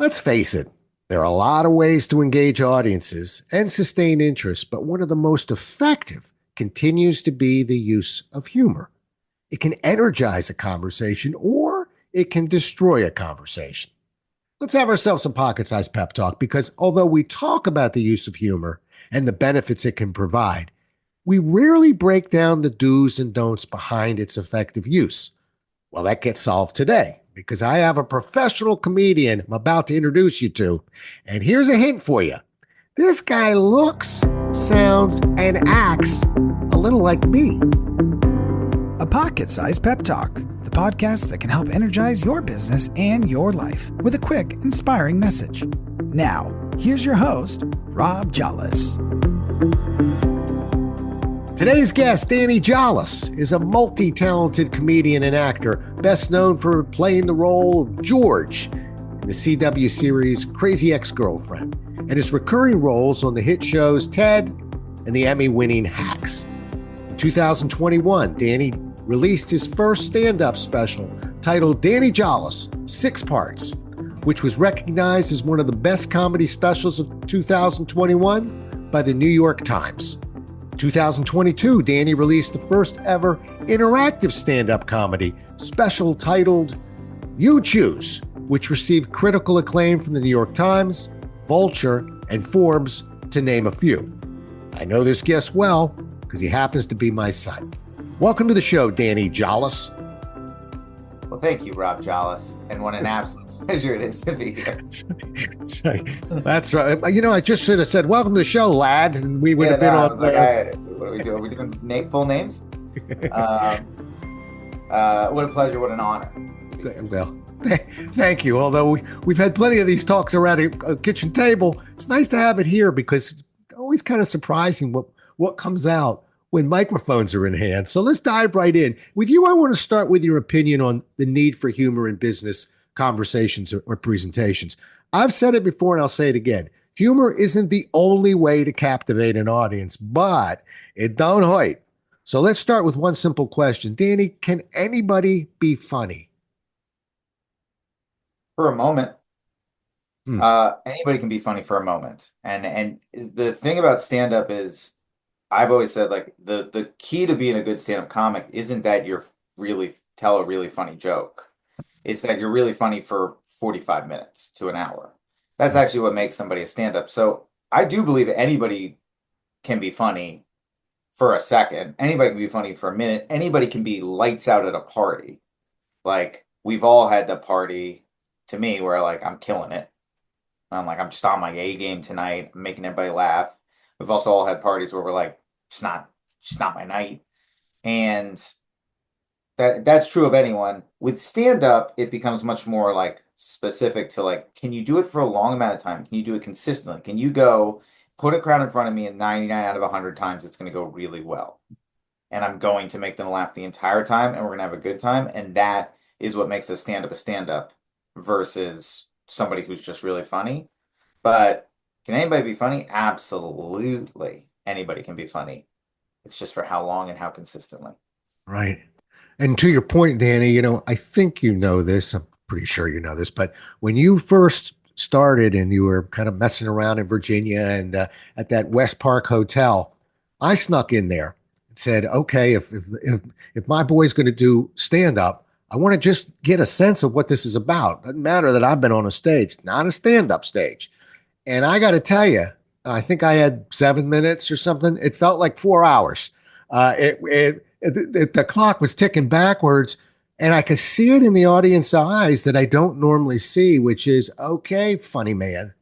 Let's face it, there are a lot of ways to engage audiences and sustain interest, but one of the most effective continues to be the use of humor. It can energize a conversation or it can destroy a conversation. Let's have ourselves some pocket sized pep talk because although we talk about the use of humor and the benefits it can provide, we rarely break down the do's and don'ts behind its effective use. Well, that gets solved today because I have a professional comedian I'm about to introduce you to. And here's a hint for you: this guy looks, sounds, and acts a little like me. A Pocket Sized Pep Talk, the podcast that can help energize your business and your life with a quick, inspiring message. Now, here's your host, Rob Jollis. Today's guest, Danny Jollis, is a multi-talented comedian and actor, best known for playing the role of George in the CW series Crazy Ex-Girlfriend, and his recurring roles on the hit shows Ted and the Emmy-winning Hacks. In 2021, Danny released his first stand-up special titled Danny Jollis, 6 Parts, which was recognized as one of the best comedy specials of 2021 by the New York Times. 2022, Danny released the first ever interactive stand-up comedy special titled You Choose, which received critical acclaim from the New York Times, Vulture, and Forbes, to name a few. I know this guest well because he happens to be my son. Welcome to the show, Danny Jollis. Well, thank you, Rob Jollis, and what an absolute pleasure it is to be here. That's right. That's right. You know, I just should have said, welcome to the show, lad, and we would have been on there. What are we doing? Are we doing full names? What a pleasure, what an honor. Well, thank you. Although we've had plenty of these talks around a kitchen table, it's nice to have it here because it's always kind of surprising what comes out when microphones are in hand. So let's dive right in. With you, I want to start with your opinion on the need for humor in business conversations or presentations. I've said it before and I'll say it again. Humor isn't the only way to captivate an audience, but it don't hurt. So let's start with one simple question. Danny, can anybody be funny? For a moment. Anybody can be funny for a moment. And the thing about stand-up is, I've always said, like, the key to being a good stand-up comic isn't that you're really tell a really funny joke. It's that you're really funny for 45 minutes to an hour. That's actually what makes somebody a stand-up. So I do believe anybody can be funny for a second. Anybody can be funny for a minute. Anybody can be lights out at a party. Like, we've all had the party, to me, where, like, I'm killing it. I'm like, I'm just on my A game tonight. I'm making everybody laugh. We've also all had parties where we're like, it's not my night. And that's true of anyone. With stand-up, it becomes much more like specific to, like, can you do it for a long amount of time? Can you do it consistently? Can you go put a crowd in front of me and 99 out of 100 times it's going to go really well? And I'm going to make them laugh the entire time and we're going to have a good time. And that is what makes a stand-up versus somebody who's just really funny. But can anybody be funny? Absolutely. Anybody can be funny. It's just for how long and how consistently. Right. And to your point, Danny, you know, I think you know this. I'm pretty sure you know this, but when you first started and you were kind of messing around in Virginia and at that West Park Hotel, I snuck in there and said, okay, if my boy's going to do stand up, I want to just get a sense of what this is about. Doesn't matter that I've been on a stage, not a stand up stage. And I got to tell you, I think I had 7 minutes or something. It felt like 4 hours. The clock was ticking backwards, and I could see it in the audience's eyes that I don't normally see, which is, okay, funny man,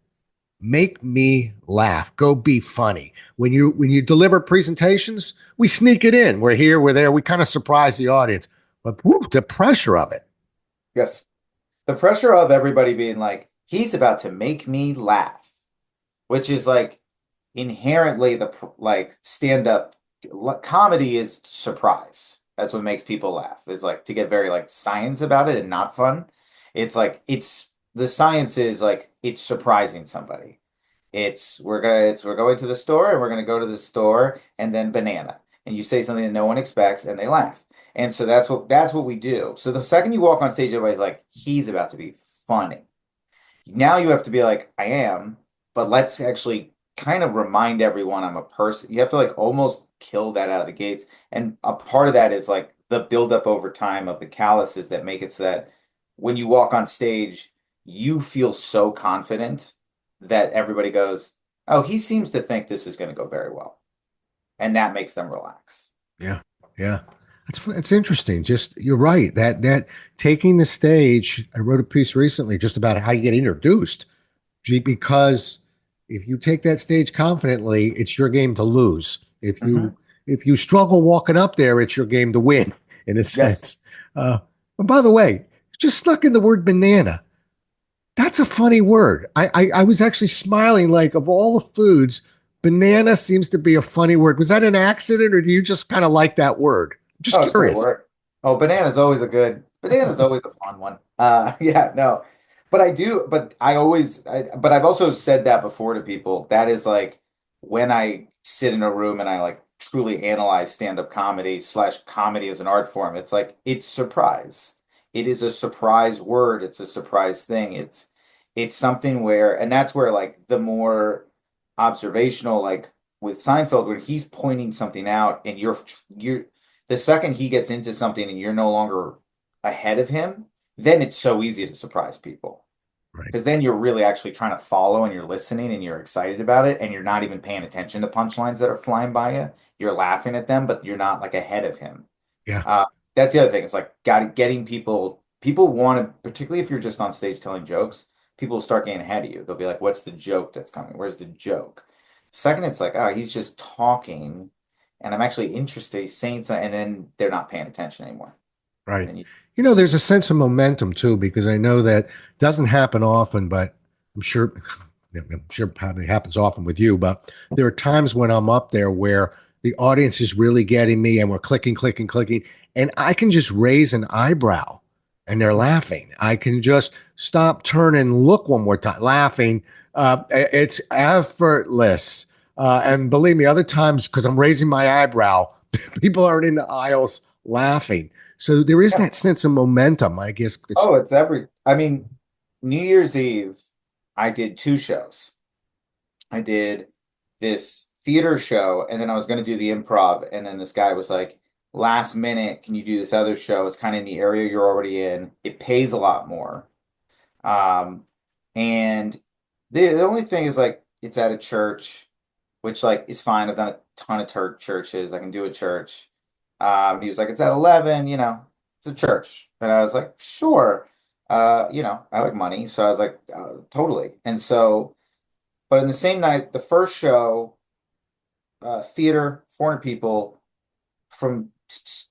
make me laugh. Go be funny. When you deliver presentations, we sneak it in. We're here, we're there. We kind of surprise the audience. But whoop, the pressure of it. Yes. The pressure of everybody being like, he's about to make me laugh. Which is like inherently like stand-up comedy is surprise. That's what makes people laugh. Is like to get very like science about it and not fun. It's like the science is like it's surprising somebody. We're going to the store and we're gonna go to the store and then banana. And you say something that no one expects and they laugh. And so that's what we do. So the second you walk on stage, everybody's like, he's about to be funny. Now you have to be like, I am, but let's actually kind of remind everyone I'm a person. You have to like almost kill that out of the gates. And a part of that is like the buildup over time of the calluses that make it so that when you walk on stage, you feel so confident that everybody goes, oh, he seems to think this is going to go very well. And that makes them relax. Yeah. Yeah. That's interesting. Just you're right. That taking the stage, I wrote a piece recently just about how you get introduced. Because if you take that stage confidently, it's your game to lose. Hmm. If you struggle walking up there, it's your game to win, in a Yes. sense. And by the way, just snuck in the word banana. That's a funny word. I was actually smiling like of all the foods, banana seems to be a funny word. Was that an accident or do you just kind of like that word? I'm just Oh, it's a great curious. word. Oh, banana's always a fun one. Yeah, no. But but I've also said that before to people. That is like when I sit in a room and I like truly analyze stand-up comedy slash comedy as an art form. It's like it's surprise. It is a surprise word. It's a surprise thing. It's something where, and that's where like the more observational, like with Seinfeld, where he's pointing something out and you're the second he gets into something and you're no longer ahead of him, then it's so easy to surprise people. Right. Because then you're really actually trying to follow and you're listening and you're excited about it and you're not even paying attention to punchlines that are flying by you. You're laughing at them, but you're not like ahead of him. Yeah. Uh, that's the other thing. It's like getting people want to, particularly if you're just on stage telling jokes, people will start getting ahead of you. They'll be like, what's the joke that's coming? Where's the joke? Second, it's like, oh, he's just talking and I'm actually interested. He's saying something, and then they're not paying attention anymore. Right. And you see, There's a sense of momentum too, because I know that doesn't happen often, but I'm sure I'm sure it probably happens often with you, but there are times when I'm up there where the audience is really getting me and we're clicking, clicking, clicking, and I can just raise an eyebrow and they're laughing. I can just stop, turn, and look one more time, laughing. It's effortless. And believe me, other times, because I'm raising my eyebrow, people aren't in the aisles laughing. So there is yeah. that sense of momentum, I guess. It's Oh, I mean, New Year's Eve, I did two shows. I did this theater show, and then I was going to do the improv. And then this guy was like, last minute, can you do this other show? It's kind of in the area you're already in. It pays a lot more. Um, and the only thing is like it's at a church, which like is fine. I've done a ton of churches. I can do a church. He was like, it's at 11, it's a church. And I was like, sure. I like money. So I was like, totally. And so, but in the same night, the first show, theater, 400 people from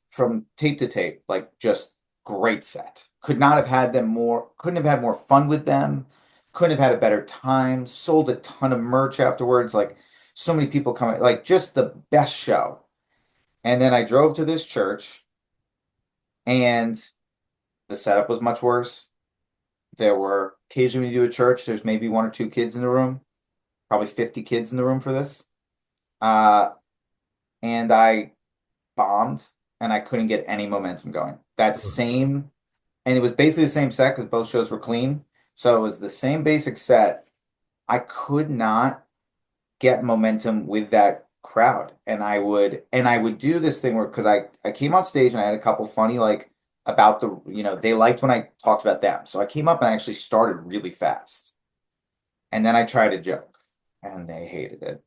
from tape to tape, like just great set. Couldn't have had more fun with them. Couldn't have had a better time. Sold a ton of merch afterwards. Like so many people coming, like just the best show. And then I drove to this church and the setup was much worse. There were occasionally when you do a church, there's maybe one or two kids in the room, probably 50 kids in the room for this. Uh, and I bombed and I couldn't get any momentum going. And it was basically the same set because both shows were clean. So it was the same basic set. I could not get momentum with that crowd. And I would do this thing where because I came on stage and I had a couple funny like about they liked when I talked about them. So I came up and I actually started really fast. And then I tried a joke and they hated it.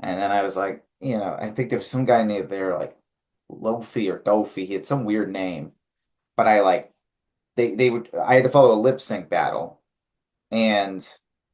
And then I was like, I think there was some guy named there like Lofi or Dofi. He had some weird name, but I had to follow a lip sync battle and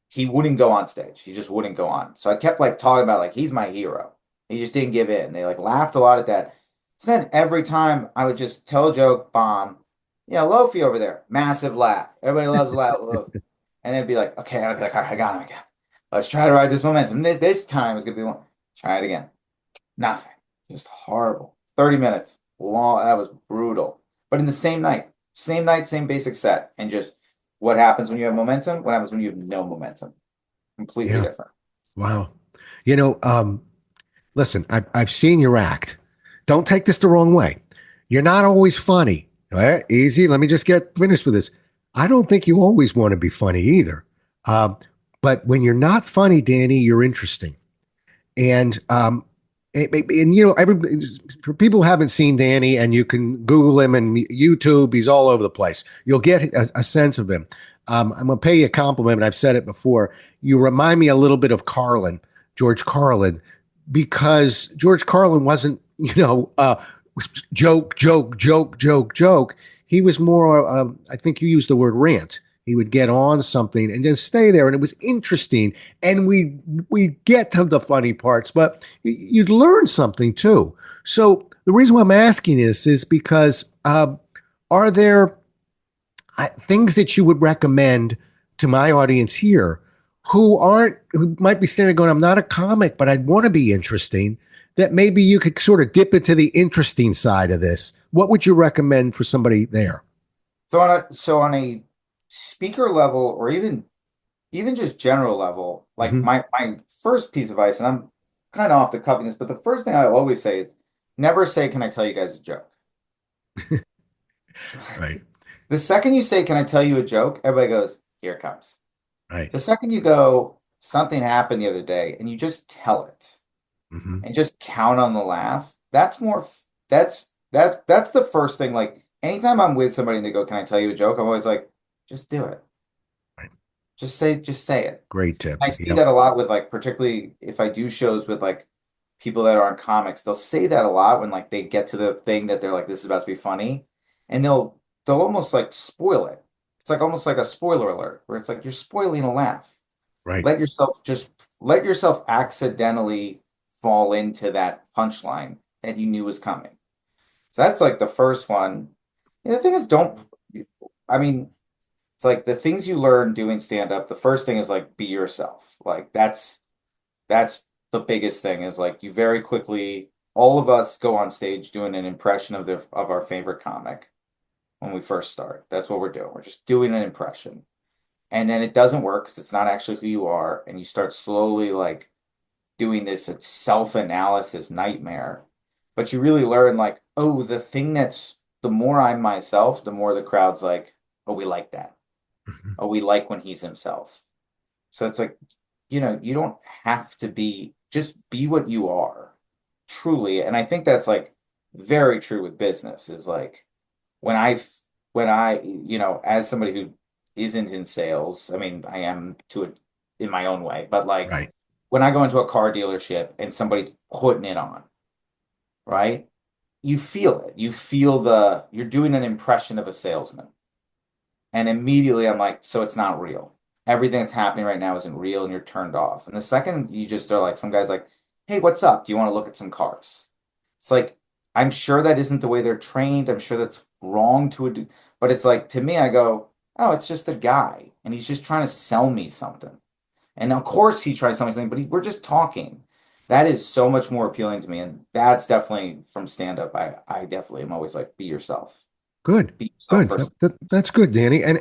he wouldn't go on stage. He just wouldn't go on. So I kept like talking about like he's my hero. He just didn't give in. They like laughed a lot at that. So then every time I would just tell a joke, bomb. Yeah, Lofi over there, massive laugh. Everybody loves Lofi. And it'd be like, okay, and I'd be like, all right, I got him again. Let's try to ride this momentum. This time is gonna be one. Try it again. Nothing. Just horrible. 30 minutes. Long. That was brutal. But in the same night, same basic set. And just what happens when you have momentum? What happens when you have no momentum? Completely yeah. different. Wow. You know, um, Listen, I've seen your act. Don't take this the wrong way. You're not always funny. All right? Easy. Let me just get finished with this. I don't think you always want to be funny either. Um, but when you're not funny, Danny, you're interesting. And you know, for people who haven't seen Danny, and you can Google him and YouTube, he's all over the place. You'll get a sense of him. I'm gonna pay you a compliment, and I've said it before. You remind me a little bit of George Carlin, because George Carlin wasn't, joke, joke, joke, joke, joke. He was more, I think you used the word rant. He would get on something and then stay there, and it was interesting. And we get to the funny parts, but you'd learn something too. So the reason why I'm asking this is because are there things that you would recommend to my audience here who might be standing going, I'm not a comic, but I'd want to be interesting, that maybe you could sort of dip into the interesting side of this? What would you recommend for somebody there? So on a speaker level, or even just general level, like Hmm. my first piece of advice, and I'm kind of off the cuff in this, but the first thing I always say is never say, "Can I tell you guys a joke?" Right, The second you say, "Can I tell you a joke?" everybody goes, "Here it comes." right. The second you go, "Something happened the other day," and you just tell it Hmm. and just count on the laugh, that's the first thing. Like anytime I'm with somebody and they go, "Can I tell you a joke?" I'm always like, just do it. Right. Just say it. Great tip. I see Yep. that a lot with, like, particularly if I do shows with like people that aren't comics, they'll say that a lot when like they get to the thing that they're like, this is about to be funny, and they'll almost like spoil it. It's like almost like a spoiler alert where it's like you're spoiling a laugh. Right. Let yourself accidentally fall into that punchline that you knew was coming. So that's like the first one. And the thing is, I mean, it's like the things you learn doing stand up, the first thing is like be yourself. Like that's the biggest thing, is like you very quickly, all of us go on stage doing an impression of our favorite comic when we first start. That's what we're doing. We're just doing an impression. And then it doesn't work because it's not actually who you are, and you start slowly like doing this self-analysis nightmare. But you really learn like, oh, the more I'm myself, the more the crowd's like, oh, we like that. Mhm. Oh, we like when he's himself. So it's like, you don't have to just be what you are, truly. And I think that's like very true with business, is like when I, as somebody who isn't in sales, I mean, I am in my own way, but like Right. when I go into a car dealership and somebody's putting it on, right? You feel it. You're doing an impression of a salesman. And immediately I'm like, so it's not real. Everything that's happening right now isn't real, and you're turned off. And the second you just are like, some guy's like, hey, what's up? Do you want to look at some cars? It's like, I'm sure that isn't the way they're trained. I'm sure that's wrong but it's like, to me, I go, oh, it's just a guy and he's just trying to sell me something. And of course he's trying to sell me something, but we're just talking. That is so much more appealing to me. And that's definitely from stand up. I definitely am always like, be yourself. Good. Be yourself Good. first. That's good, Danny. And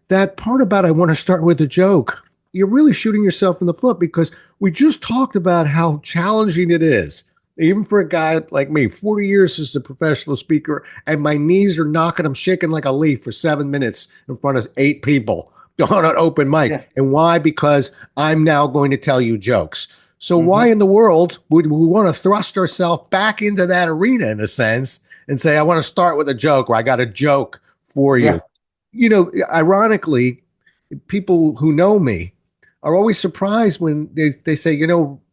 that part about I want to start with a joke, you're really shooting yourself in the foot, because we just talked about how challenging it is, even for a guy like me, 40 years as a professional speaker, and my knees are knocking, I'm shaking like a leaf for 7 minutes in front of 8 people on an open mic. Yeah. And why? Because I'm now going to tell you jokes. So why Hmm. in the world would we want to thrust ourselves back into that arena, in a sense, and say, I want to start with a joke, or I got a joke for you? Yeah. Ironically, people who know me are always surprised when they say,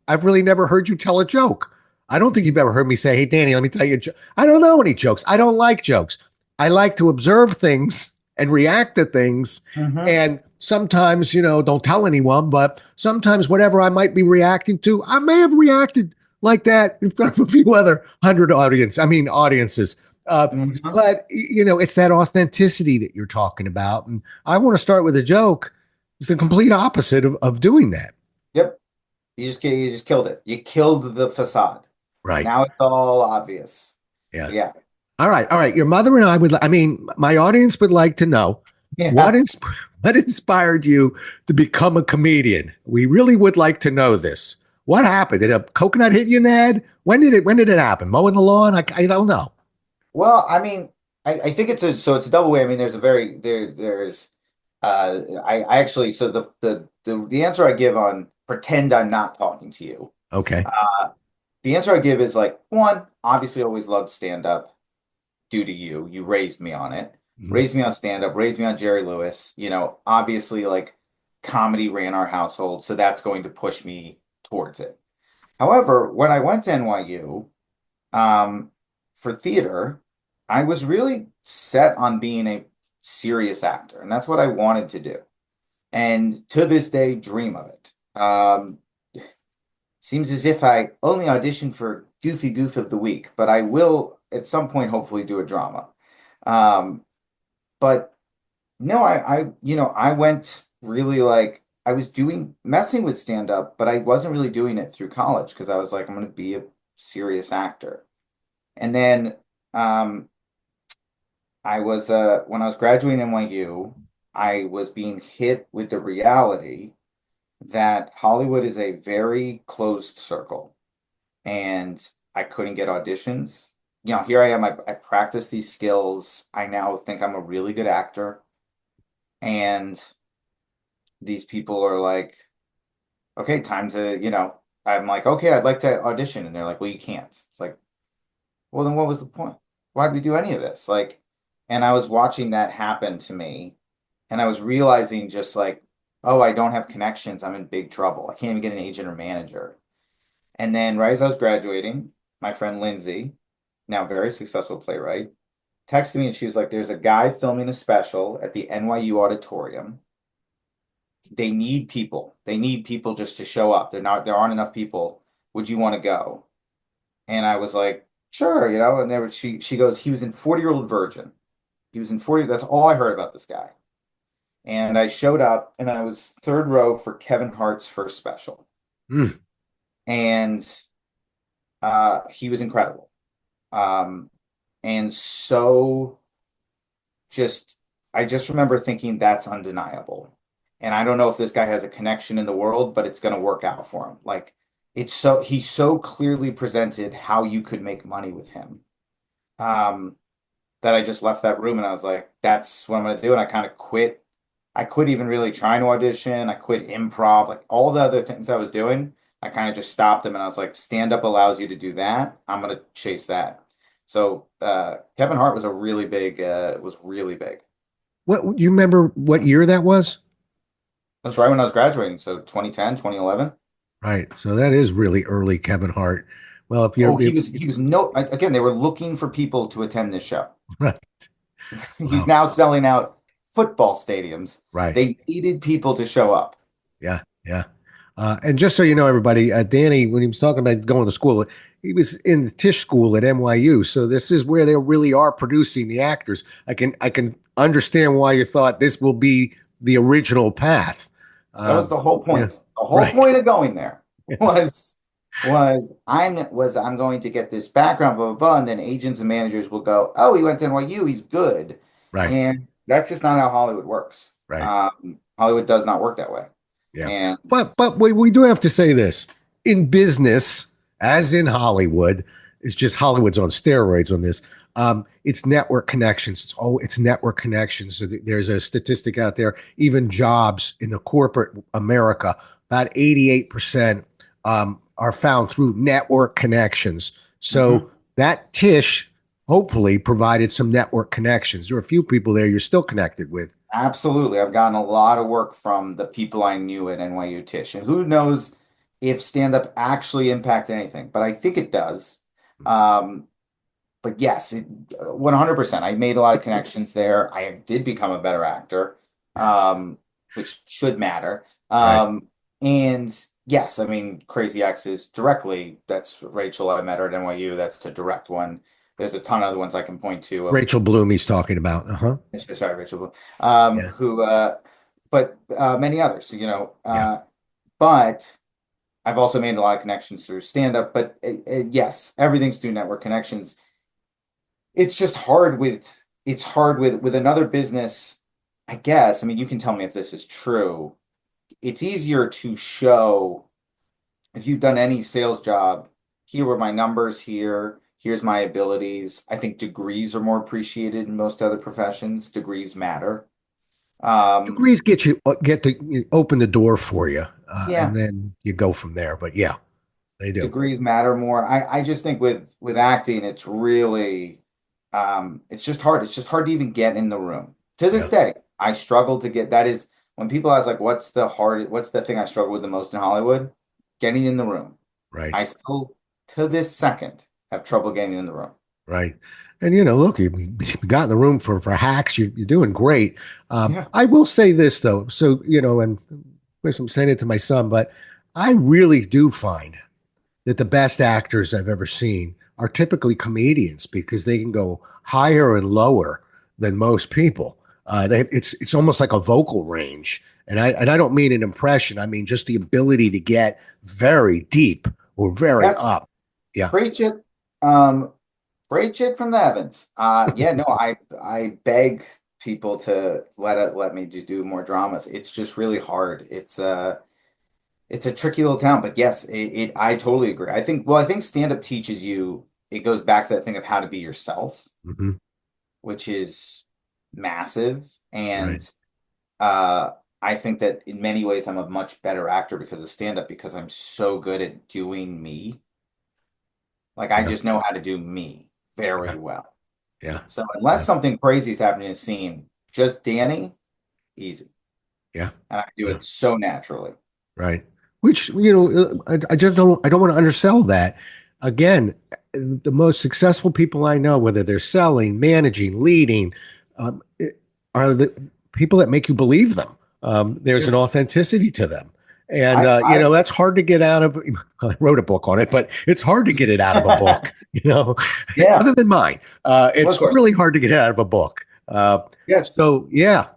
I've really never heard you tell a joke. I don't think you've ever heard me say, hey, Danny, let me tell you a joke. I don't know any jokes. I don't like jokes. I like to observe things and react to things. Hmm. And sometimes, don't tell anyone, but sometimes whatever I might be reacting to, I may have reacted like that in front of a few other hundred audiences. Hmm. But it's that authenticity that you're talking about, and I want to start with a joke. It's the complete opposite of doing that. Yep. You just killed it. You killed the facade. Right. Now it's all obvious. So Yeah. yeah. All right. All right. Your mother and I my audience would like to know what Yeah. ins- what inspired you to become a comedian. We really would like to know this. What happened? Did a coconut hit you in the head? When did it happen? Mowing the lawn? I don't know. Well, I mean, I think it's a double way. I mean, there's I actually so the answer I give on pretend I'm not talking to you. Okay. Uh, the answer I give is like one, obviously always loved stand up due to you. You raised me on it. Mhm. Raised me on stand up, raised me on Jerry Lewis. Obviously like comedy ran our household, so that's going to push me towards it. However, when I went to NYU, um, for theater, I was really set on being a serious actor, and that's what I wanted to do. And to this day, dream of it. Seems as if I only auditioned for Goofy Goof of the Week, but I will at some point hopefully do a drama. Um, but no, I went really like I was doing messing with stand up, but I wasn't really doing it through college because I was like, I'm going to be a serious actor. And then um, I was when I was graduating NYU, I was being hit with the reality that Hollywood is a very closed circle, and I couldn't get auditions. Here I am. I practice these skills. I now think I'm a really good actor, and these people are like, "Okay, time to," I'm like, "Okay, I'd like to audition," and they're like, "Well, you can't." It's like, well, then what was the point? Why'd we do any of this? Like, and I was watching that happen to me, and I was realizing just like, oh, I don't have connections. I'm in big trouble. I can't even get an agent or manager. And then right as I was graduating, my friend Lindsay, now very successful playwright, texted me and she was like, there's a guy filming a special at the NYU auditorium. They need people. They need people just to show up. There aren't enough people. Would you want to go? And I was like, sure, and she goes, he was in 40-Year-Old Virgin. He was in 40, that's all I heard about this guy. And I showed up and I was third row for Kevin Hart's first special. Mm. And he was incredible. Um, and so just I just remember thinking that's undeniable. And I don't know if this guy has a connection in the world, but it's going to work out for him. Like he's so clearly presented how you could make money with him. Um, that I just left that room and I was like, that's what I'm going to do. And I kind of quit. I quit even really trying to audition. I quit improv, like all the other things I was doing. I kind of just stopped them and I was like, stand up allows you to do that. I'm going to chase that. So Kevin Hart was really big. What you remember what year that was? That's right when I was graduating. So 2010, 2011. Right. So that is really early Kevin Hart. Well, if Oh, you're he was no, again, they were looking for people to attend this show. right. He's Wow. now selling out football stadiums. Right. They needed people to show up. Yeah. Yeah. And just so you know, everybody, Danny, when he was talking about going to school, he was in the Tisch School at NYU. So this is where they really are producing the actors. I can understand why you thought this will be the original path. That was the whole Yeah. point. The whole Right. point of going there was I'm going to get this background, blah, blah, blah, and then agents and managers will go, oh, he went to NYU, he's good. Right. And that's just not how Hollywood works. Right. Hollywood does not work that way. Yeah. And But we do have to say this. In business, as in Hollywood, it's just Hollywood's on steroids on this. It's network connections. It's network connections. So there's a statistic out there. Even jobs in the corporate America, about 88% are found through network connections. So mhm. that Tish hopefully provided some network connections. There are a few people there you're still connected with. Absolutely. I've gotten a lot of work from the people I knew at NYU Tisch. And who knows if stand-up actually impacts anything, but I think it does. Um, but yes, 100%. I made a lot of connections there. I did become a better actor, which should matter. Right. And yes, I mean, Crazy X is directly, that's Rachel. I met her at NYU. That's a direct one. There's a ton of other ones I can point to of Rachel Bloom he's talking about. Uh-huh. sorry, Rachel, Yeah. who, but many others, Yeah. but I've also made a lot of connections through stand-up, but yes, everything's through network connections. It's just hard with another business, I guess. I mean, you can tell me if this is true. It's easier to show if you've done any sales job, here were my numbers here. Here's my abilities. I think degrees are more appreciated in most other professions. Degrees matter. Um, Degrees open the door for you, and yeah, then you go from there. But yeah, they do. degrees matter more. I just think with acting, it's really it's just hard. It's just hard to even get in the room. To this Yeah, day, I struggle to get that is when people ask like what's the thing I struggle with the most in Hollywood? Getting in the room. right. I still to this second have trouble getting in the room. Right. And look, you got in the room for hacks. You're doing great. Yeah. I will say this though. So, and of course I'm saying it to my son, but I really do find that the best actors I've ever seen are typically comedians because they can go higher and lower than most people. It's almost like a vocal range, and I don't mean an impression. I mean just the ability to get very deep or very That's up. Yeah. preach it. Um, Preach it from the heavens. Yeah, no, I beg people to let me do more dramas. It's just really hard. It's a tricky little town, but yes, I totally agree. I think stand up teaches you. It goes back to that thing of how to be yourself, Hmm. which is massive. Right. And uh, I think that in many ways I'm a much better actor because of stand up because I'm so good at doing me. Like I Yeah. just know how to do me Yeah. very well. Yeah. So unless Yeah. something crazy is happening in a scene, just Danny, easy. Yeah. And I do Yeah. it so naturally. Right. Which, I just don't want to undersell that. Again, the most successful people I know, whether they're selling, managing, leading, um, it- are the people that make you believe them. There's an Yes. authenticity to them. And, I that's hard to get out of. I wrote a book on it, but it's hard to get it out of a book, yeah, other than mine. well, of It's course. really hard to get it out of a book. Yes. So, yeah,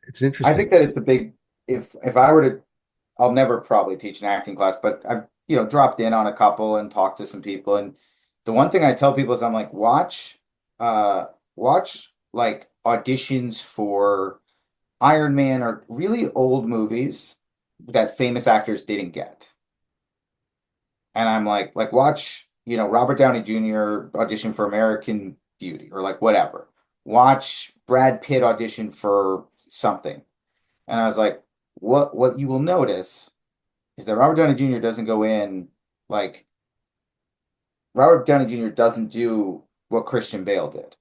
it's I interesting. think that it's a big if I were to I'll never probably teach an acting class, but I've dropped in on a couple and talked to some people. And the one thing I tell people is I'm like, uh watch like auditions for Iron Man or really old movies that famous actors didn't get. And I'm like watch, Robert Downey Jr. audition for American Beauty or like whatever. Watch Brad Pitt audition for something. And I was like, what you will notice is that Robert Downey Jr. doesn't go in like Robert Downey Jr. doesn't do what Christian Bale did.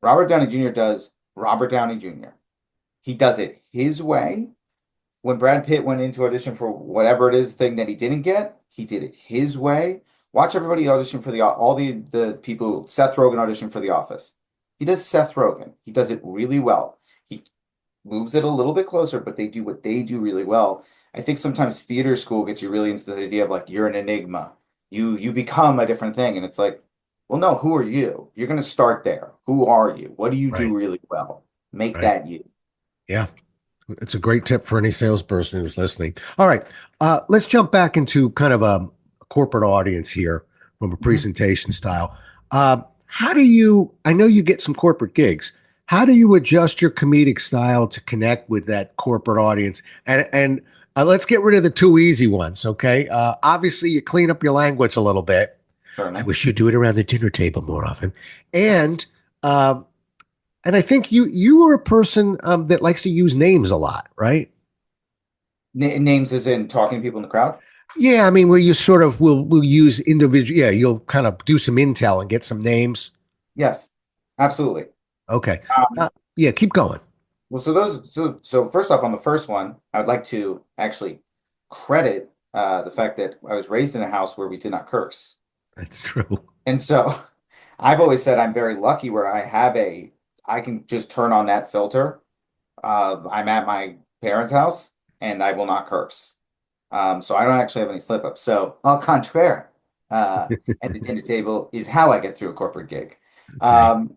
Robert Downey Jr. does Robert Downey Jr. He does it his way. When Brad Pitt went into audition for whatever it is thing that he didn't get, he did it his way. Watch everybody audition for all the people. Seth Rogen audition for The Office. He does Seth Rogen. He does it really well. He moves it a little bit closer, but they do what they do really well. I think sometimes theater school gets you really into the idea of like you're an enigma. You become a different thing, and it's like, well, no, who are you? You're going to start there. Who are you? What do you do Right. really well? Make Right. that you. Yeah. It's a great tip for any salesperson who's listening. All right, let's jump back into kind of a corporate audience here from a Mhm. presentation style. How do you? I know you get some corporate gigs. How do you adjust your comedic style to connect with that corporate audience? And let's get rid of the too easy ones. Okay, obviously you clean up your language a little bit. I Certainly. wish you'd do it around the dinner table more often. And uh, and I think you are a person that likes to use names a lot, right? Names as in talking to people in the crowd? Yeah, I mean, where you sort of will use individual. Yeah, you'll kind of do some intel and get some names. Yes, absolutely. Okay. Um, Yeah, keep going. well, so first off, on the first one, I would like to actually credit the fact that I was raised in a house where we did not curse. That's true. And so I've always said I'm very lucky where I can just turn on that filter. I'm at my parents' house and I will not curse. So I don't actually have any slip ups. So au contraire, uh, at the dinner table is how I get through a corporate gig. Okay. Um,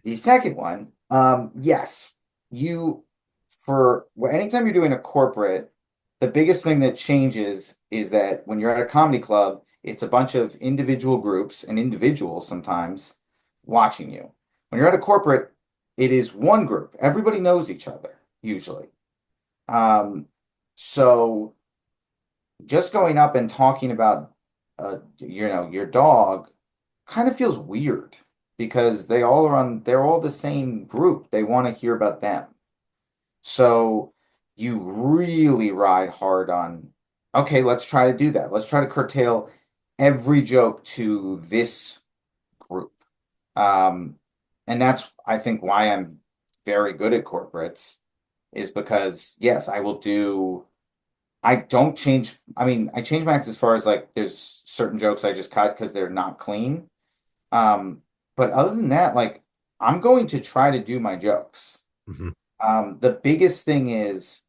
the second one, yes, you anytime you're doing a corporate, the biggest thing that changes is that when you're at a comedy club, it's a bunch of individual groups and individuals sometimes watching you. When you're at a corporate, it is one group. Everybody knows each other, usually. Um, so just going up and talking about your dog kind of feels weird because they're all the same group. They want to hear about them. So you really ride hard on, okay, let's try to do that. Let's try to curtail every joke to this group. Um, and that's, I think, why I'm very good at corporates is because, yes, I don't change. I mean, I change my acts as far as like there's certain jokes I just cut because they're not clean. Um, but other than that, like I'm going to try to do my jokes. Hmm. The biggest thing is,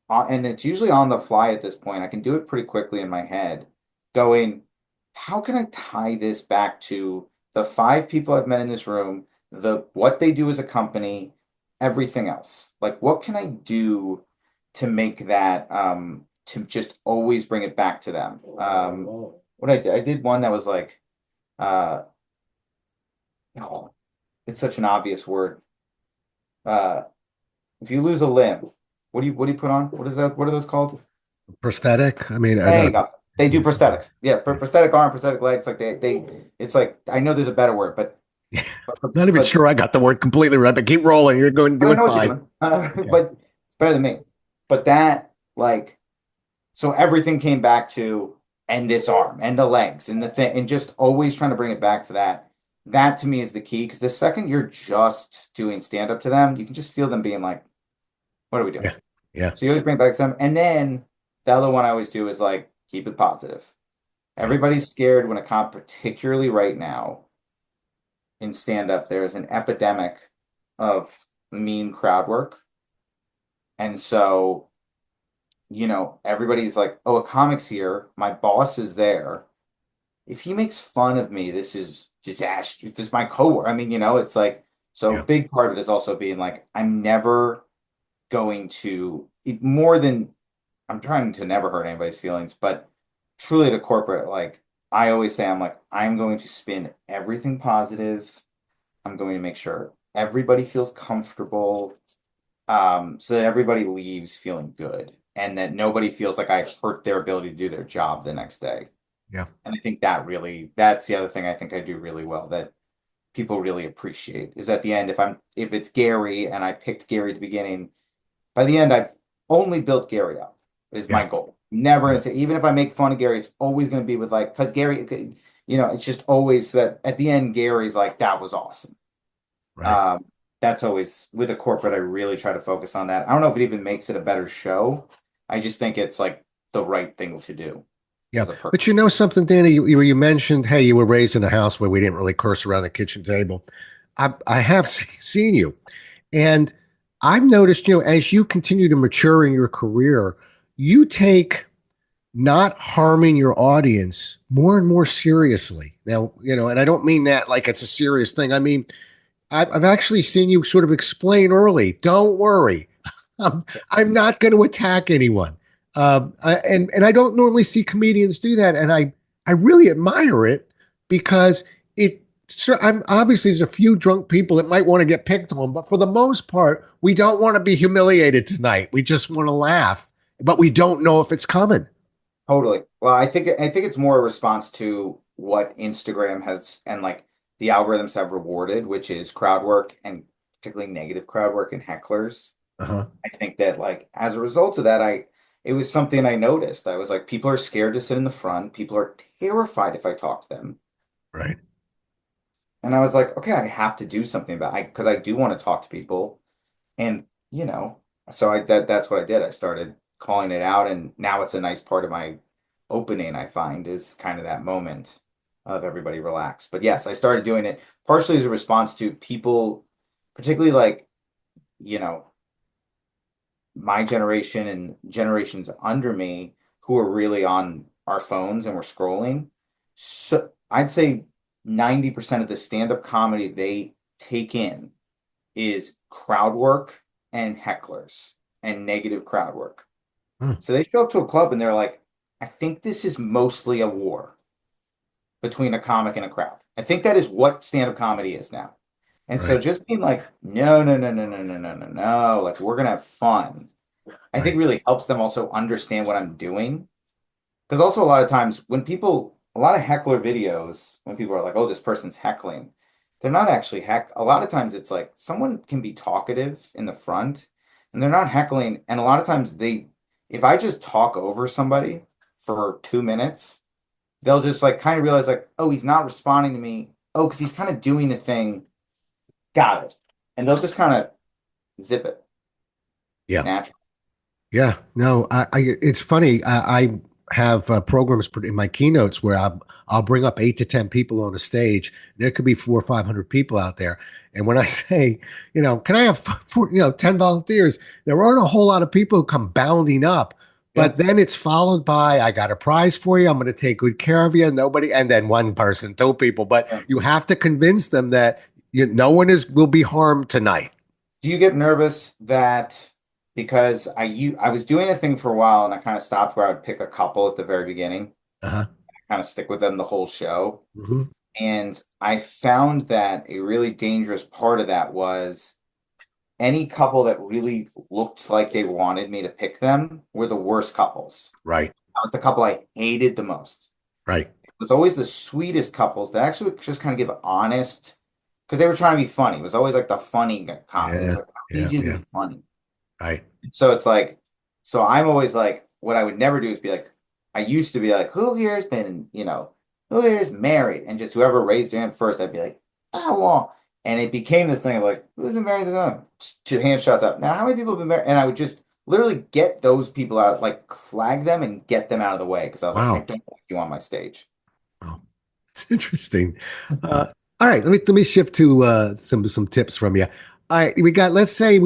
and it's usually on the fly at this point. I can do it pretty quickly in my head, going, how can I tie this back to the five people I've met in this room, what they do as a company, everything else? Like, what can I do to make that to just always bring it back to them? What I did one that was like, uh, oh, it's such an obvious word. Uh, if you lose a limb, what do you put on? What is that? What are those called? Prosthetic. I mean, There not you a, go. They do prosthetics. Yeah, prosthetic arm, prosthetic legs. Like it's like I know there's a better word, but not even but sure I got the word completely right, but keep rolling. You're going to but do I it know what you're fine. doing. Yeah. But it's better than me. But that like so everything came back to and this arm and the legs and the thing and just always trying to bring it back to that. That to me is the key because the second you're just doing stand up to them, you can just feel them being like, "What are we doing?" Yeah. Yeah. So you always bring it back to them, and then the other one I always do is like keep it positive. Yeah. Everybody's scared when a cop, particularly right now in stand up, there's an epidemic of mean crowd work. And so, everybody's like, oh, a comic's here. My boss is there. If he makes fun of me, this is disaster. This is my coworker. I mean, it's like, so a Yeah. big part of it is also being like, I'm never going to, more than I'm trying to never hurt anybody's feelings, but truly to corporate, like I always say, I'm like, I'm going to spin everything positive. I'm going to make sure everybody feels comfortable, so that everybody leaves feeling good and that nobody feels like I hurt their ability to do their job the next day. Yeah. And I think that's the other thing I think I do really well that people really appreciate is at the end, if it's Gary and I picked Gary at the beginning, by the end, I've only built Gary up is my Yeah. goal. Never Yeah. into even if I make fun of Gary, it's always going to be with like because Gary, it's just always that at the end, Gary's like that was awesome. Right. Um, that's always with a corporate. I really try to focus on that. I don't know if it even makes it a better show. I just think it's like the right thing to do Yeah. as a person. But you know something, Danny, you mentioned, hey, you were raised in a house where we didn't really curse around the kitchen table. I have seen you. And I've noticed, as you continue to mature in your career, you take not harming your audience more and more seriously. Now, and I don't mean that like it's a serious thing. I mean, I've actually seen you sort of explain early. Don't worry, I'm, I'm not going to attack anyone. And I don't normally see comedians do that, and I really admire it because it. So I'm obviously there's a few drunk people that might want to get picked on, but for the most part, we don't want to be humiliated tonight. We just want to laugh, but we don't know if it's coming. Totally. Well, I think it's more a response to what Instagram has and like the algorithms have rewarded, which is crowd work and particularly negative crowd work and hecklers. Uh huh. I think that like as a result of that, it was something I noticed. I was like, people are scared to sit in the front. People are terrified if I talk to them. Right. And I was like, okay, I have to do something about it because I do want to talk to people. And so that's what I did. I started calling it out, and now it's a nice part of my opening, I find, is kind of that moment of everybody relax. But yes, I started doing it partially as a response to people, particularly like, you know, my generation and generations under me who are really on our phones and we're scrolling. So I'd say 90% of the stand-up comedy they take in is crowd work and hecklers and negative crowd work. Hmm. So they show up to a club and they're like, I think this is mostly a war between a comic and a crowd. I think that is what stand-up comedy is now. And so Right. just being like, no, no, no, no, no, no, no, no, no, like we're gonna have fun. I think Right. really helps them also understand what I'm doing. Because also a lot of times when people a lot of heckler videos, when people are like, oh, this person's heckling, they're not actually a lot of times it's like someone can be talkative in the front and they're not heckling. And a lot of times if I just talk over somebody for 2 minutes, they'll just like kind of realize like, oh, he's not responding to me. Oh, because he's kind of doing the thing. Got it. And they'll just kind of zip it Yeah. naturally. Yeah, no, it's funny. I have programs in my keynotes where I'll bring up 8 to 10 people on a stage. There could be 400 or 500 people out there. And when I say, can I have 10 volunteers? There aren't a whole lot of people who come bounding up. Yeah. But then it's followed by, I got a prize for you. I'm going to take good care of you. Nobody, and then one person, 2 people. But Yeah. you have to convince them that no one will be harmed tonight. Do you get nervous that because I was doing a thing for a while and I kind of stopped where I would pick a couple at the very beginning, Uh-huh. kind of stick with them the whole show. Hmm. And I found that a really dangerous part of that was any couple that really looked like they wanted me to pick them were the worst couples. Right, That was the couple I hated the most. right. It was always the sweetest couples that actually would just kind of give honest, because they were trying to be funny. It was always like the funny comment. It was Yeah, like, I yeah, need you to yeah. be funny. Right. So it's like, so I'm always like, what I would never do is be like, I used to be like, who here has been, who here is married? And just whoever raised their hand first, I'd be like, I won't. And it became this thing of like, who's been married to them? 2 hand shots up. Now, how many people have been married? And I would just literally get those people out, like flag them and get them out of the way. Because I was like, I Wow. don't want you on my stage. Wow. It's interesting. All right, let me shift to some tips from you. All right, let's say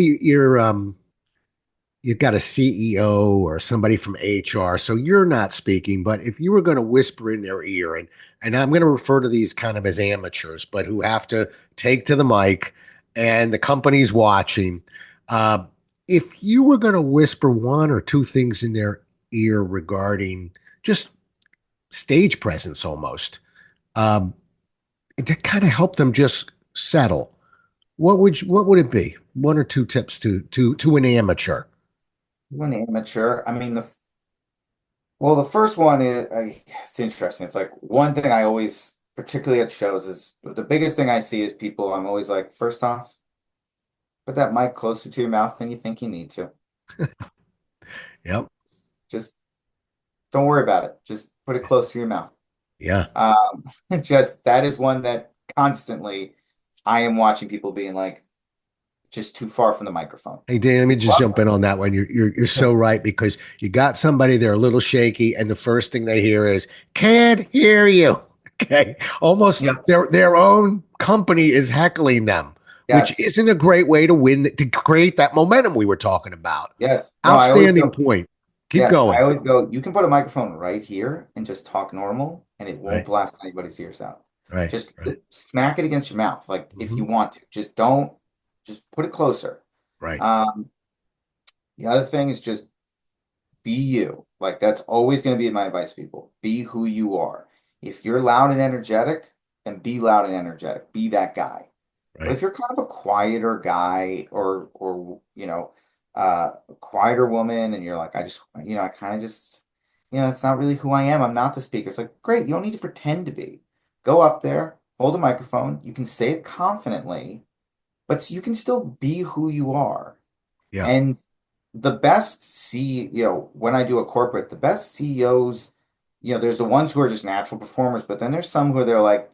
you've got a CEO or somebody from HR, so you're not speaking, but if you were going to whisper in their ear, and I'm going to refer to these kind of as amateurs, but who have to take to the mic and the company's watching, uh, if you were going to whisper 1 or 2 things in their ear regarding just stage presence almost, um, to kind of help them just settle, what would it be? 1 or 2 tips to an amateur. You an amateur. I mean, the first one is it's interesting. It's like one thing I always, particularly at shows, is the biggest thing I see is people. I'm always like, first off, put that mic closer to your mouth than you think you need to. Yep. Just don't worry about it. Just put it close to your mouth. Yeah. Um, just that is one that constantly I am watching people being like, just too far from the microphone. Hey Dan, let me just jump in on that one. You're so right because you got somebody they're a little shaky, and the first thing they hear is "can't hear you." Okay, almost Yeah. their own company is heckling them, which Yes. isn't a great way to win to create that momentum we were talking about. Yes. No, I always Outstanding go. point. Keep Yes, I going. always go, you can put a microphone right here and just talk normal and it won't Right. blast anybody's ears out. Right. Just Right. smack it against your mouth, like if Hmm. you want to. Just don't, just put it closer. Right. Um, the other thing is just be you. Like that's always going to be my advice, people. Be who you are. If you're loud and energetic, then be loud and energetic. Be that guy. But Right. if you're kind of a quieter guy or a quieter woman and you're like, I kind of just, it's not really who I am. I'm not the speaker. It's like, great, you don't need to pretend to be. Go up there, hold a microphone. You can say it confidently, but you can still be who you are. Yeah. And the best when I do a corporate, the best CEOs, there's the ones who are just natural performers, but then there's some who they're like,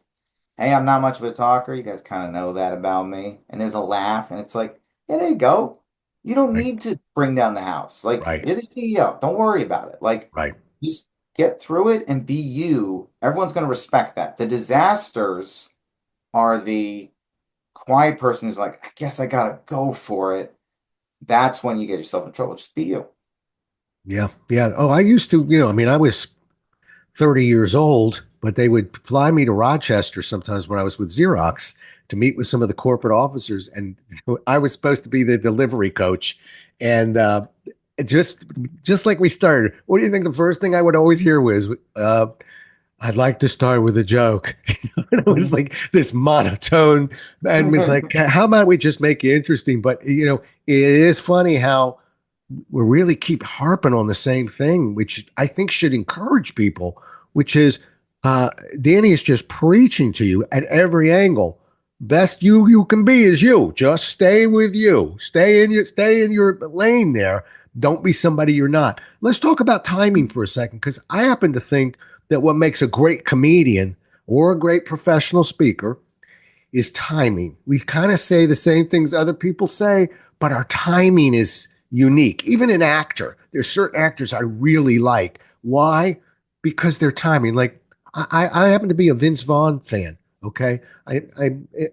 hey, I'm not much of a talker. You guys kind of know that about me. And there's a laugh, and it's like, yeah, there you go. You don't Right. need to bring down the house. Like, Right. you're the CEO. Don't worry about it. Like, Right. just get through it and be you. Everyone's going to respect that. The disasters are the quiet person who's like, I guess I gotta go for it. That's when you get yourself in trouble. Just be you. Yeah. Yeah. Oh, I used to. I mean, I was 30 years old, but they would fly me to Rochester sometimes when I was with Xerox to meet with some of the corporate officers. And I was supposed to be the delivery coach. And just just like we started, what do you think the first thing I would always hear was, I'd like to start with a joke. And it was like this monotone. And it's like, how about we just make it interesting? But, it is funny how we really keep harping on the same thing, which I think should encourage people, which is Danny is just preaching to you at every angle. Best you can be is you. Just stay with you. Stay in your lane there. Don't be somebody you're not. Let's talk about timing for a second, because I happen to think that what makes a great comedian or a great professional speaker is timing. We kind of say the same things other people say, but our timing is unique. Even an actor, there's certain actors I really like. Why? Because their timing. Like I happen to be a Vince Vaughn fan. Okay, I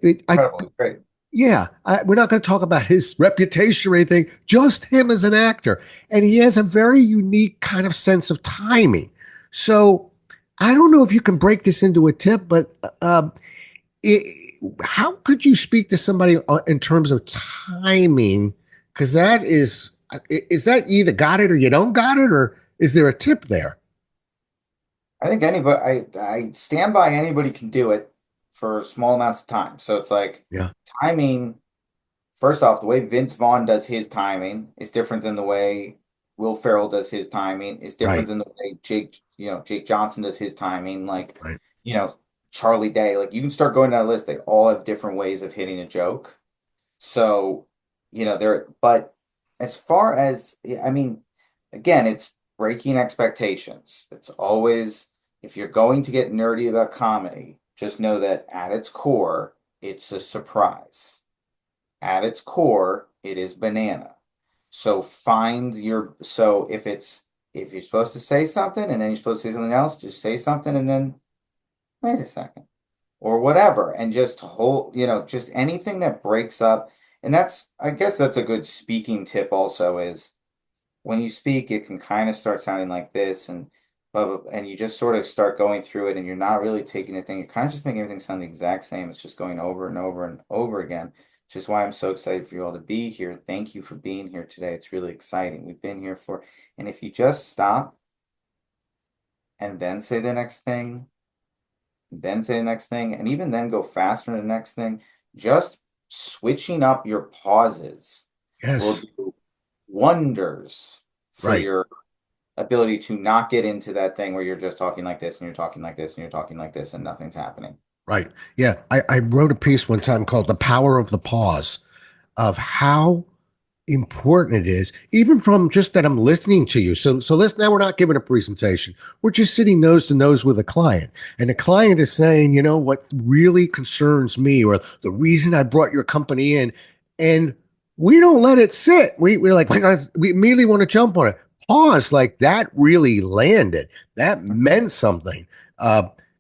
Incredible, great. yeah. We're not going to talk about his reputation or anything. Just him as an actor, and he has a very unique kind of sense of timing. So I don't know if you can break this into a tip, but how could you speak to somebody in terms of timing? Because that is that you either got it or you don't got it, or is there a tip there? I think I stand by anybody can do it for small amounts of time. So it's like Yeah, timing. First off, the way Vince Vaughn does his timing is different than the way Will Ferrell does his timing. Is different right, than the way Jake Johnson does his timing. Like, right. you know, Charlie Day. Like, you can start going down a list. They all have different ways of hitting a joke. So, but as far as, I mean, again, it's breaking expectations. It's always, if you're going to get nerdy about comedy, just know that at its core, it's a surprise. At its core, it is banana. So if you're supposed to say something and then you're supposed to say something else, just say something and then wait a second or whatever, and just hold, just anything that breaks up. And I guess that's a good speaking tip also is when you speak, it can kind of start sounding like this and blah, blah, and you just sort of start going through it and you're not really taking a thing. You're kind of just making everything sound the exact same. It's just going over and over and over again, which is why I'm so excited for you all to be here. Thank you for being here today. It's really exciting. We've been here and if you just stop and then say the next thing, then say the next thing, and even then go faster to the next thing. Just switching up your pauses will Yes, do wonders for right. your ability to not get into that thing where you're just talking like this and you're talking like this and you're talking like this and nothing's happening. Right. Yeah. I wrote a piece one time called The Power of the Pause, of how important it is, even from just that I'm listening to you. So let's now we're not giving a presentation. We're just sitting nose to nose with a client. And the client is saying, what really concerns me, or the reason I brought your company in. And we don't let it sit. We're like, we immediately want to jump on it. Pause, like that really landed. That Mhm. meant something.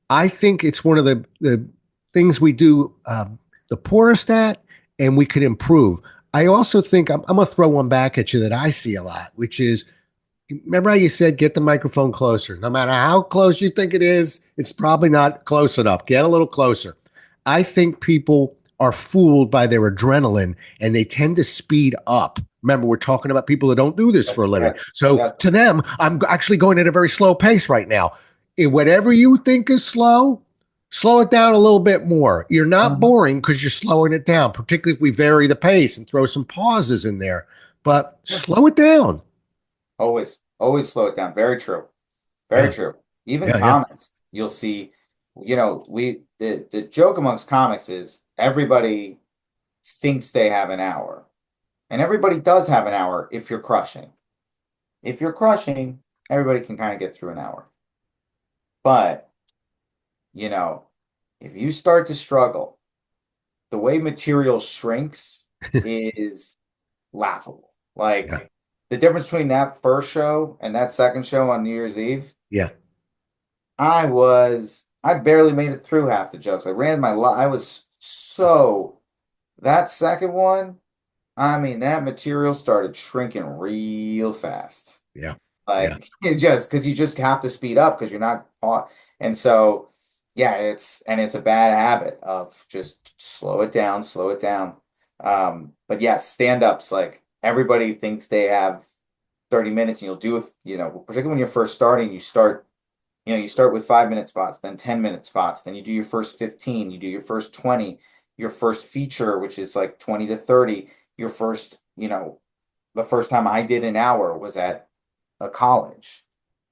I think it's one of the things we do the poorest at, and we could improve. I also think I'm going to throw one back at you that I see a lot, which is, remember how you said get the microphone closer? No matter how close you think it is, it's probably not close enough. Get a little closer. I think people are fooled by their adrenaline and they tend to speed up. Remember, we're talking about people that don't do this for a living. Yeah, So yeah. to them, I'm actually going at a very slow pace right now. Whatever you think is slow, slow it down a little bit more. You're not Mhm. boring because you're slowing it down, particularly if we vary the pace and throw some pauses in there. But slow it down. Always slow it down. Very true. Very Yeah, true. Even yeah, yeah. comics, you'll see, the joke amongst comics is everybody thinks they have an hour. And everybody does have an hour if you're crushing. If you're crushing, everybody can kind of get through an hour. But, you know, if you start to struggle, the way material shrinks is laughable. Yeah, Like the difference between that first show and that second show on New Year's Eve, yeah. I barely made it through half the jokes. I ran my life. That second one, I mean, that material started shrinking real fast. Yeah. Yeah. Like it just because you just have to speed up because you're not caught. And so, yeah, it's a bad habit of just slow it down, slow it down. But yeah, stand-ups, like everybody thinks they have 30 minutes and you'll do with, particularly when you're first starting, you start with 5-minute spots, then 10-minute spots, then you do your first 15, you do your first 20, your first feature, which is like 20 to 30, your first, the first time I did an hour was at a college.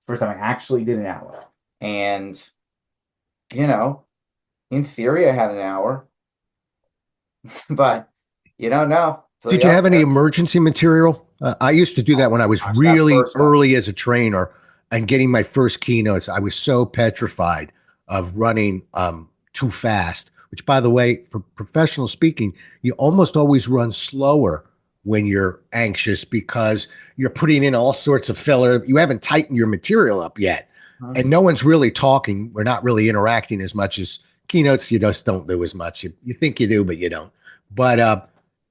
First time I actually did an hour. And you know, in theory, I had an hour, but you don't know. So, Did you have yep. any emergency material? I used to do that when I was Gosh, that really first one. early as a trainer and getting my first keynotes. I was so petrified of running too fast, which, by the way, for professional speaking, you almost always run slower when you're anxious because you're putting in all sorts of filler. You haven't tightened your material up yet. Mhm. And no one's really talking. We're not really interacting as much as keynotes. You just don't do as much. You think you do, but you don't. But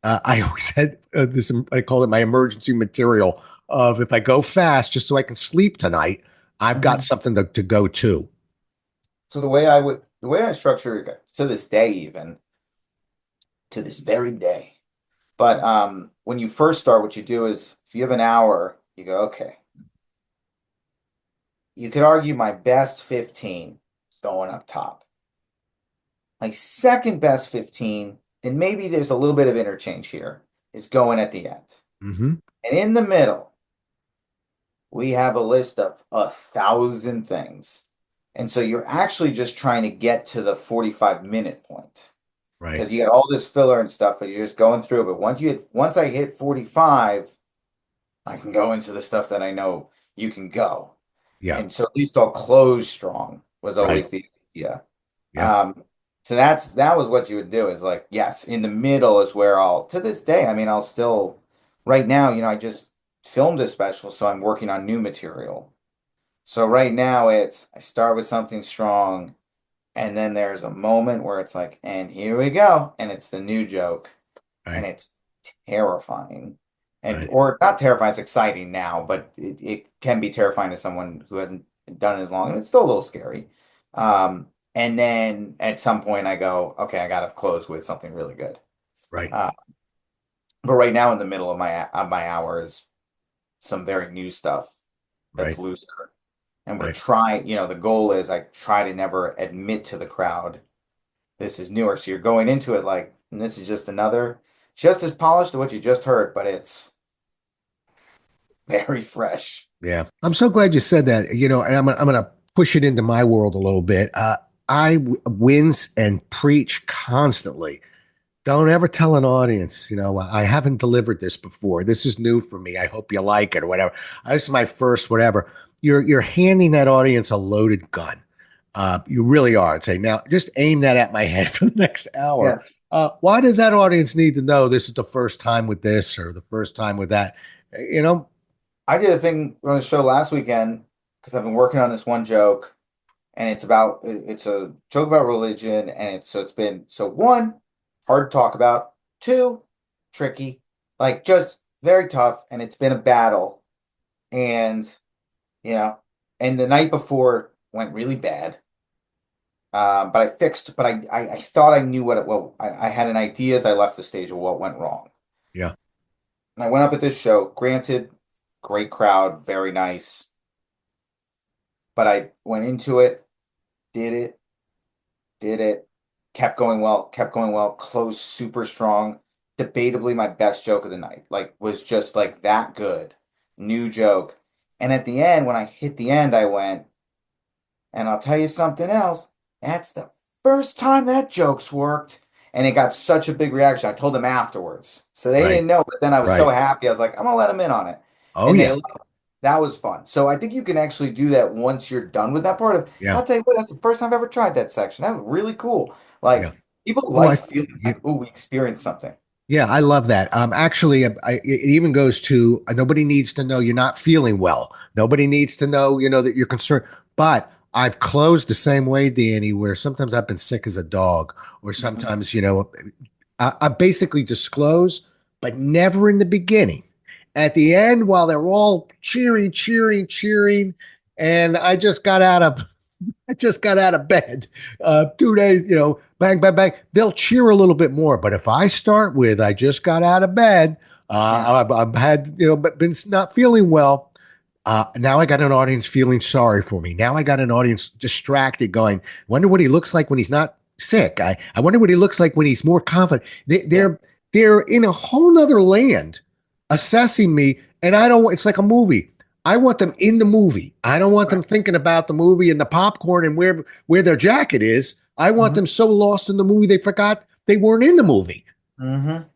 I always had this, I call it my emergency material of if I go fast, just so I can sleep tonight, I've got Mhm. something to go to. So the way I structure it to this day, even to this very day. But when you first start, what you do is if you have an hour, you go, okay, you could argue my best 15 going up top. My second best 15, and maybe there's a little bit of interchange here, is going at the end. Mm-hmm. And in the middle, we have a list of 1,000 things. And so you're actually just trying to get to the 45-minute point Right. because you got all this filler and stuff, but you're just going through it. But once I hit 45, I can go into the stuff that I know you can go. Yeah. And so at least I'll close strong was Right. always the idea. Yeah. So that was what you would do is like, yes, in the middle is where I'll to this day, I mean, I'll still right now, I just filmed a special, so I'm working on new material. So right now it's I start with something strong, and then there's a moment where it's like, and here we go, and it's the new joke, and Right. it's terrifying. And Right. or not terrifying, it's exciting now, but it can be terrifying to someone who hasn't done it as long, and it's still a little scary. And then at some point I go, okay, I gotta close with something really good. Right. Uh, but right now in the middle of my hours, some very new stuff that's Right. looser. And we're Right. trying, the goal is I try to never admit to the crowd this is newer. So you're going into it like, and this is just as polished as what you just heard, but it's very fresh. Yeah. I'm so glad you said that. And I'm gonna push it into my world a little bit. Wins and preach constantly. Don't ever tell an audience, I haven't delivered this before. This is new for me. I hope you like it or whatever. This is my first, whatever. You're handing that audience a loaded gun. You really are. And say, now just aim that at my head for the next hour. Yes. Why does that audience need to know this is the first time with this or the first time with that? You know, I did a thing on the show last weekend because I've been working on this one joke and it's a joke about religion and it's been so one, hard to talk about, two, tricky, like just very tough, and it's been a battle. And you know, and the night before went really bad. But I fixed, but I thought I knew I had an idea as I left the stage of what went wrong. yeah, And I went up at this show, granted, great crowd, very nice. But I went into it, did it, did it, kept going well, closed super strong. Debatably my best joke of the night. Like was just like that good. New joke. And at the end, when I hit the end, I went, and I'll tell you something else. That's the first time that joke's worked. And it got such a big reaction. I told them afterwards. So they right, didn't know, but then I was so right. happy. I was like, I'm gonna let them in on it. Oh And they yeah, loved it. That was fun. So I think you can actually do that once you're done with that part of, yeah, I'll tell you what, that's the first time I've ever tried that section. That was really cool. yeah. Like people Oh, like feeling like, oh, we experienced something. yeah, I love that. Actually, it even goes to nobody needs to know you're not feeling well. Nobody needs to know, that you're concerned. But I've closed the same way, Danny, where sometimes I've been sick as a dog, or Mhm. sometimes, I basically disclose, but never in the beginning. At the end, while they're all cheering, cheering, cheering, and I just got out of bed 2 days, bang, bang, bang. They'll cheer a little bit more. But if I start with, I just got out of bed, Yeah. I've had, but been not feeling well. Now I got an audience feeling sorry for me. Now I got an audience distracted going, wonder what he looks like when he's not sick. I wonder what he looks like when he's more confident. Yeah. They're in a whole nother land assessing me. And I don't, it's like a movie. I want them in the movie. I don't want them thinking about the movie and the popcorn and where their jacket is. I want them so lost in the movie they forgot they weren't in the movie. Mm-hmm. Yep.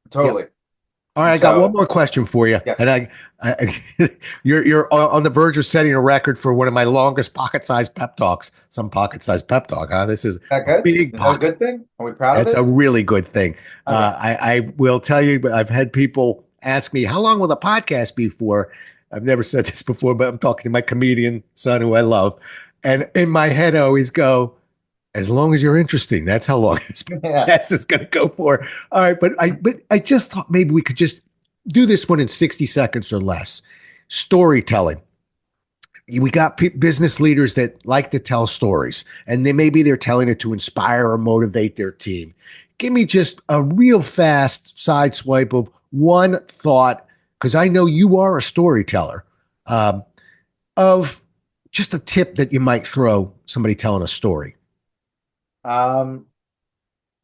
Totally. All right, And I got one so, more question for you, and yes, you're on the verge of setting a record for one of my longest pocket-sized pep talks. Some pocket-sized pep talk, huh? This is that a good? big Is that a pocket. good thing? Are we proud of It's a this? really good thing. Okay. I will tell you, but I've had people ask me, how long will the podcast be for? I've never said this before, but I'm talking to my comedian son who I love. And in my head, I always go, as long as you're interesting, that's how long this Yeah. podcast is going to go for. All right. But I just thought maybe we could just do this one in 60 seconds or less. Storytelling. We got business leaders that like to tell stories, and they're telling it to inspire or motivate their team. Give me just a real fast side swipe of one thought, because I know you are a storyteller, um, of just a tip that you might throw somebody telling a story. Um,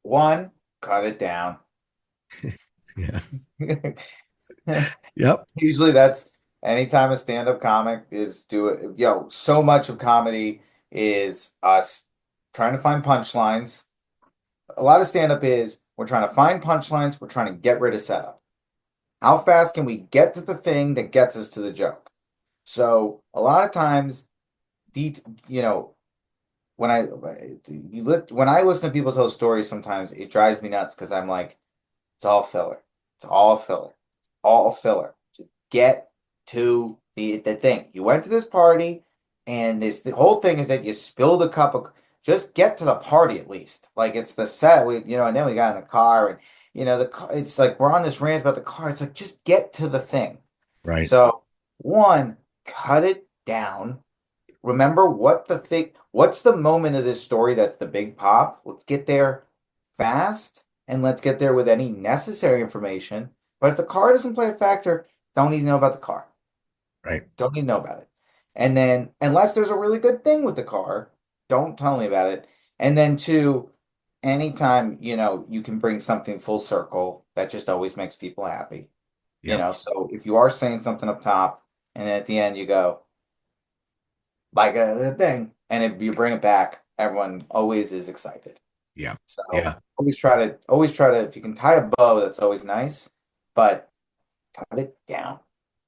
One, cut it down. Yeah. Yep. Usually that's anytime a stand-up comic is do it, so much of comedy is us trying to find punchlines. A lot of stand-up is we're trying to find punchlines, we're trying to get rid of setup. How fast can we get to the thing that gets us to the joke? So a lot of times, det you know, when I listen to people tell stories, sometimes it drives me nuts because I'm like, it's all filler. It's all filler. All filler. Just get to the thing. You went to this party, and the whole thing is that you spilled a cup of. Just get to the party at least. Like it's the set. And then we got in the car, and the car. It's like we're on this rant about the car. It's like just get to the thing. Right. So one, cut it down. Remember what's the moment of this story that's the big pop? Let's get there fast and let's get there with any necessary information. But if the car doesn't play a factor, don't need to know about the car. Right. Don't need to know about it. And then, unless there's a really good thing with the car, don't tell me about it. And then two, anytime, you can bring something full circle, that just always makes people happy. Yep. So if you are saying something up top and then at the end you go, like a thing, and if you bring it back, everyone always is excited. Yeah. So Yeah. always try to, if you can tie a bow, that's always nice, but cut it down.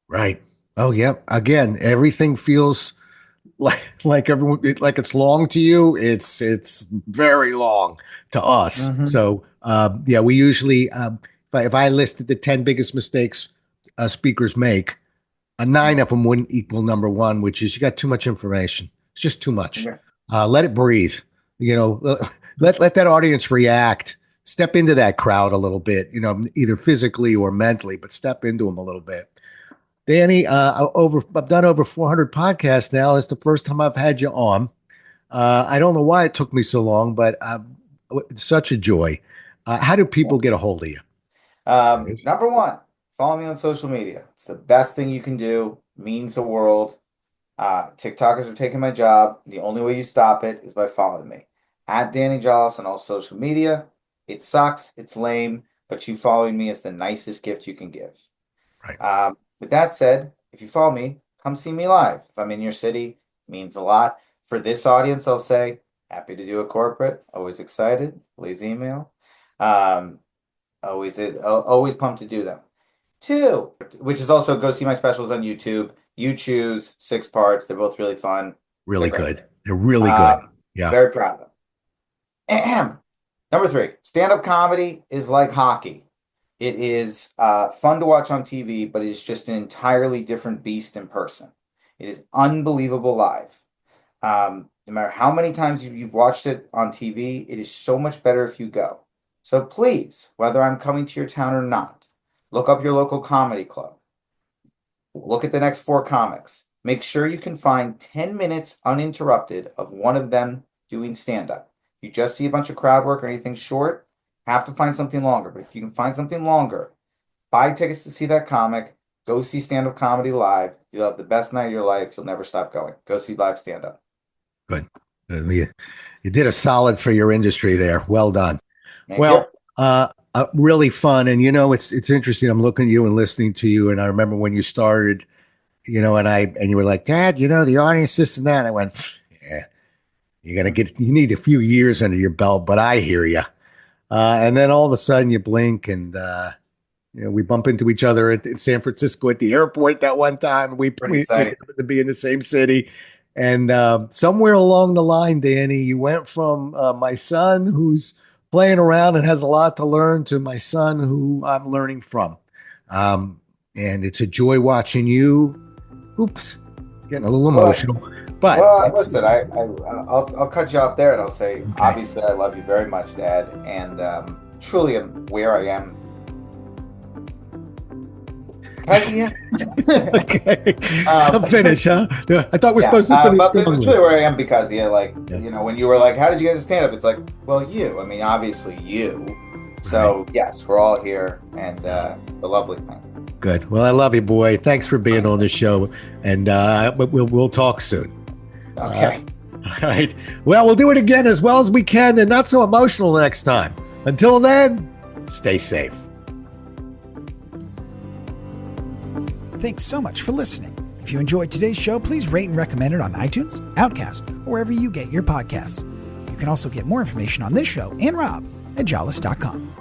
Right. Oh, yeah. Again, everything feels like everyone like it's long to you. It's very long to us. Hmm. So yeah, we usually if I listed the 10 biggest mistakes speakers make, nine of them wouldn't equal number one, which is you got too much information. It's just too much. Yeah. Let it breathe. Let that audience react. Step into that crowd a little bit. Either physically or mentally, but step into them a little bit. Danny, I've done over 400 podcasts now. It's the first time I've had you on. I don't know why it took me so long, but it's such a joy. How do people get a hold of you? Number one, follow me on social media. It's the best thing you can do, means the world. TikTokers are taking my job. The only way you stop it is by following me. At Danny Jollis on all social media. It sucks, it's lame, but you following me is the nicest gift you can give. Right. With that said, if you follow me, come see me live. If I'm in your city, it means a lot. For this audience, I'll say, happy to do a corporate, always excited, please email. Um, always pumped to do them. Two, which is also go see my specials on YouTube. You Choose, 6 parts. They're both really fun. Really They're great. good. They're really good. Yeah. Very proud of them. Ahem. Number three, stand-up comedy is like hockey. It is fun to watch on TV, but it is just an entirely different beast in person. It is unbelievable live. No matter how many times you've watched it on TV, it is so much better if you go. So please, whether I'm coming to your town or not, look up your local comedy club. Look at the next 4 comics. Make sure you can find 10 minutes uninterrupted of one of them doing stand-up. If you just see a bunch of crowd work or anything short, have to find something longer. But if you can find something longer, buy tickets to see that comic, go see stand-up comedy live. You'll have the best night of your life. You'll never stop going. Go see live stand-up. Good. You did a solid for your industry there. Well done. Thank you. Really fun. And it's interesting. I'm looking at you and listening to you. And I remember when you started, and you were like, Dad, the audience, this and that. And I went, yeah, you need a few years under your belt, but I hear you. And then all of a sudden you blink and, we bump into each other in San Francisco at the airport that one time. Pretty We exciting. happened to be in the same city. And somewhere along the line, Danny, you went from my son who's playing around and has a lot to learn to my son who I'm learning from. And it's a joy watching you. Oops, getting a little emotional. But listen, I'll cut you off there and I'll say, okay. Obviously, I love you very much, Dad, and truly am where I am. Okay. Some finish, huh? I thought we're supposed to finish. But truly where I am because when you were like, how did you get to stand up? It's like, well, you. I mean, obviously you. So yes, we're all here, and the lovely thing. Good. Well, I love you, boy. Thanks for being on the show, and we'll talk soon. Okay. All right. Well, we'll do it again as well as we can, and not so emotional next time. Until then, stay safe. Thanks so much for listening. If you enjoyed today's show, please rate and recommend it on iTunes, Outcast, or wherever you get your podcasts. You can also get more information on this show and Rob at jollis.com.